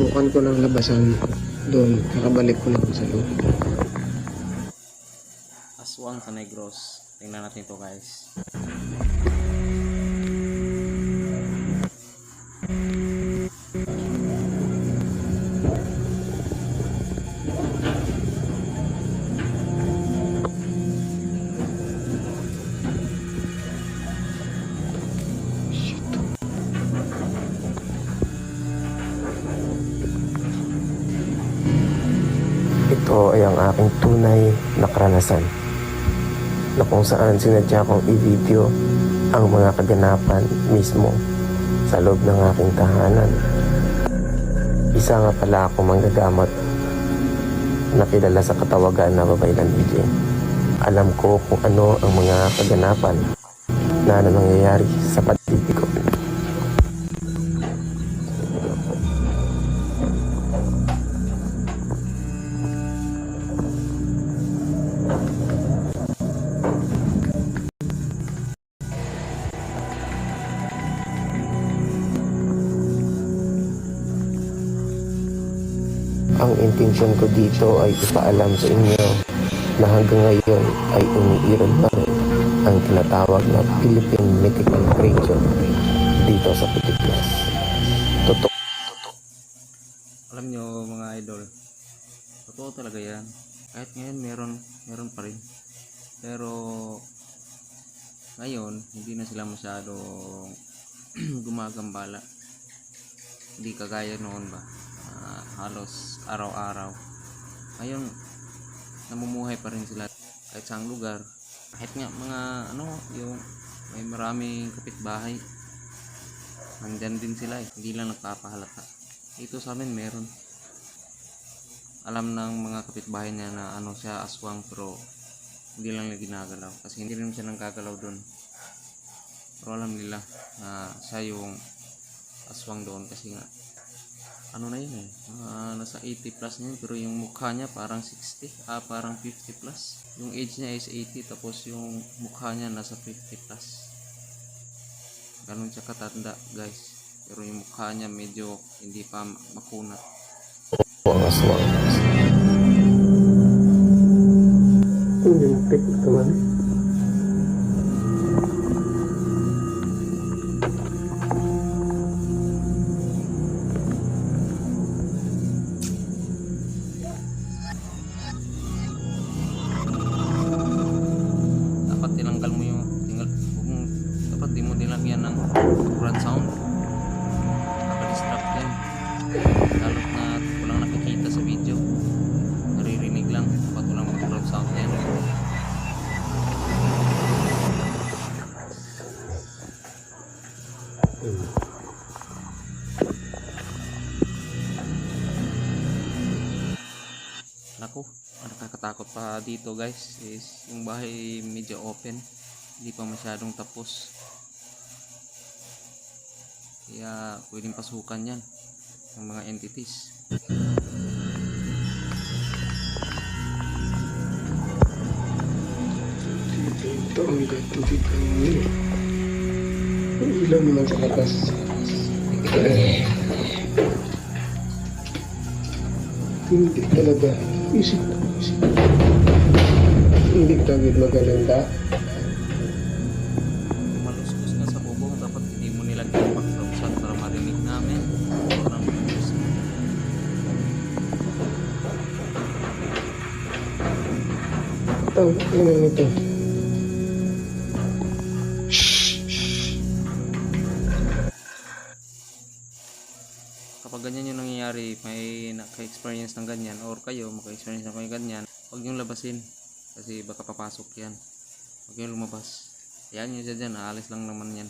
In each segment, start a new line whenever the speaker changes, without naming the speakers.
susubukan ko ng labasan doon, nakabalik ko lang sa loob.
Aswang sa Negros. Tingnan natin to guys.
Ito ay ang aking tunay na karanasan, na kung saan sinadya kong i-video ang mga kaganapan mismo sa loob ng aking tahanan. Isa nga pala akong manggagamot na kilala sa katawagan na Babaylan DJ. Alam ko kung ano ang mga kaganapan na nangyayari sa paligid ko. Ang intensyon ko dito ay ipaalam sa inyo na hanggang ngayon ay umiiral pa rin ang tinatawag na Philippine Mythical Creature dito sa Pilipinas. Totoo.
Alam nyo mga idol, totoo talaga yan. Kahit ngayon meron pa rin. Pero ngayon hindi na sila masyadong gumagambala. Hindi kagaya noon ba, halos araw-araw. Ngayon namumuhay pa rin sila kahit saang lugar. Kahit nga mga yung may maraming kapitbahay, nandyan din sila hindi lang nagpapahalata. Dito sa amin meron. Alam ng mga kapitbahay niya na siya aswang, pero hindi lang niya ginagalaw kasi hindi rin siya nagkagalaw doon. Pero alam nila na siya yung aswang doon kasi nga na yun nasa 80 plus na yun, pero yung mukha niya parang 60, parang 50 plus. Yung age niya is 80, tapos yung mukha niya nasa 50 plus. Ganun siya katanda guys, pero yung mukha niya medyo hindi pa makunat.
Ang aswang.
Ang limpik ito man.
Dapat di mo nilagyan ng background sound, nakadistract yan. Lalo't na walang nakikita sa video, naririnig lang, dapat walang background sound yan. Naku, ang nakakatakot pa dito guys is yung bahay medyo open, hindi pa masyadong tapos, kaya pwedeng pasukan yan ng mga entities.
Ito ang gatubig ang ilaw naman sa labas. Hindi talaga. Isip. Hindi tawid maganda.
Maluskus na sa bubong, dapat hindi mo nilagyan ng background sound para marinig namin. Parang maluskus.
Ano ito?
Kapag ganyan yung nangyayari, may naka-experience ng ganyan, or kayo maka-experience ng ganyan, huwag yung labasin kasi baka papasok yan. Huwag yung lumabas. Yan yun siya dyan, aalis lang naman yan.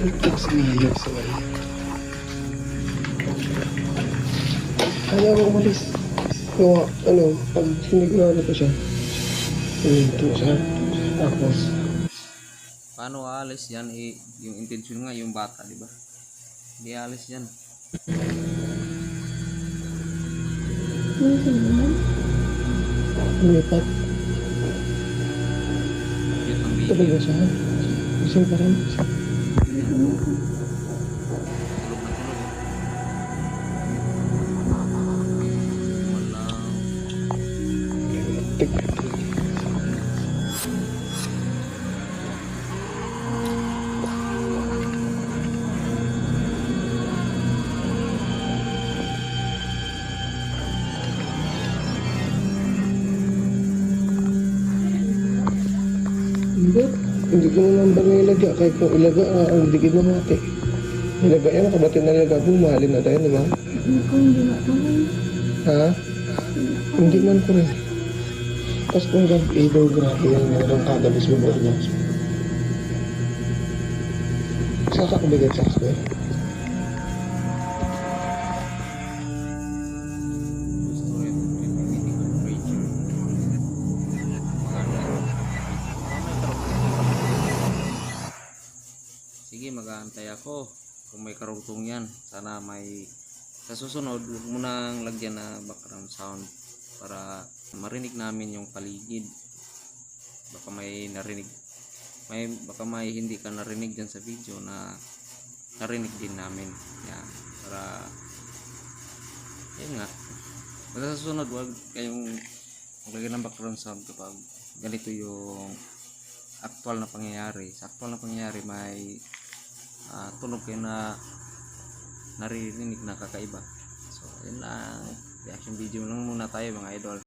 Ito sinayos sa wala. Kaya ako umalis. Yung pag sinigurado ko siya, ito siya. Tapos,
Paano aalis yan? Yung intention nga yung bata, di ba? Hindi aalis yan.
lumipat.
Yun ang
Ito ba siya? Isang parang
tulog na tulog.
Hindi ko naman ba nilaga kahit kung ilaga ang digid na mati. Nilaga yan, kabati na nilaga, bumahalin na tayo, diba? Ha? Hindi man ko rin. Tapos kung gabi daw, grabe yan, meron kagalis mo ba niya? Saka ko bigay sa akin.
Sige, mag-aantay ako kung may karugtong yan. Sana may sa susunod, huwag mo nang lagyan na background sound para marinig namin yung paligid. Baka may narinig, baka may hindi ka narinig dyan sa video na narinig din namin. Yan, para yun nga. Basta sa susunod, huwag kayong maglagyan ng background sound kapag ganito yung actual na pangyayari. Sa actual na pangyayari may tunog kayo na naririnig na kakaiba. So, yun lang. Reaction video lang muna tayo mga idol.